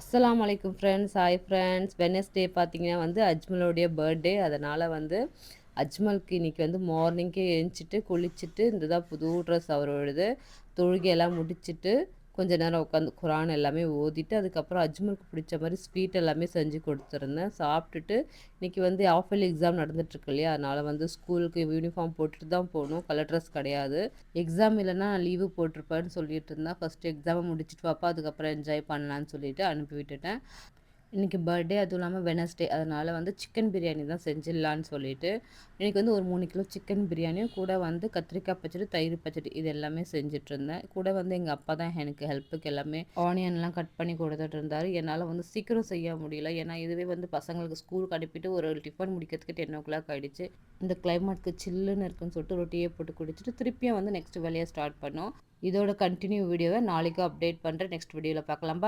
அஸ்ஸலாமு அலைக்கும் friends. Hi friends. Wednesday பார்த்தீங்கன்னா வந்து அஜ்மலுடைய பர்த்டே. அதனால் வந்து அஜ்மலுக்கு இன்றைக்கி வந்து மார்னிங்கே எழுந்திச்சிட்டு குளிச்சுட்டு இந்த தான் புது ட்ரெஸ் அவரோடது தொழுகையெல்லாம் முடிச்சுட்டு கொஞ்ச நேரம் உட்காந்து குரான் எல்லாமே ஓதிட்டு அதுக்கப்புறம் அஜ்மலுக்கு பிடிச்ச மாதிரி ஸ்வீட் எல்லாமே செஞ்சு கொடுத்துருந்தேன். சாப்பிட்டுட்டு இன்றைக்கி வந்து ஆஃப் இயர்லி எக்ஸாம் நடந்துட்டுருக்கு இல்லையா, அதனால் வந்து ஸ்கூலுக்கு யூனிஃபார்ம் போட்டுட்டு தான் போகணும், கலர் ட்ரெஸ் கிடையாது. எக்ஸாம் இல்லைன்னா நான் லீவு போட்டிருப்பேன்னு சொல்லிட்டு இருந்தேன். ஃபஸ்ட்டு எக்ஸாமை முடிச்சுட்டு வாப்பா, அதுக்கப்புறம் என்ஜாய் பண்ணலான்னு சொல்லிட்டு அனுப்பி விட்டுட்டேன். இன்றைக்கி பர்த்டே, அதுவும் இல்லாமல் வெனஸ்டே, அதனால் வந்து சிக்கன் பிரியாணி தான் செஞ்சிடலான்னு சொல்லிட்டு இன்றைக்கி வந்து ஒரு 3 கிலோ சிக்கன் பிரியாணியும் கூட வந்து கத்திரிக்காய் பச்சடி, தயிர் பச்சடி இது எல்லாமே செஞ்சிட்ருந்தேன். கூட வந்து எங்கள் அப்பா தான் எனக்கு ஹெல்ப்புக்கு எல்லாமே ஆனியன்லாம் கட் பண்ணி கொடுத்துட்டு இருந்தார். என்னால் வந்து சீக்கிரம் செய்ய முடியல, ஏன்னா இதுவே வந்து பசங்களுக்கு ஸ்கூலுக்கு அனுப்பிட்டு ஒரு டிஃபன் முடிக்கிறதுக்கு 10 o'clock ஆகிடுச்சு. இந்த கிளைமேட்க்கு சில்லுன்னு இருக்குன்னு சொல்லிட்டு ஒரு டீயை போட்டு குடிச்சிட்டு திருப்பியும் வந்து நெக்ஸ்ட் வேலையை ஸ்டார்ட் பண்ணோம். இதோட கண்டினியூ வீடியோவை நாளைக்கு அப்டேட் பண்ணுறேன். நெக்ஸ்ட் வீடியோவில் பார்க்கலாம்.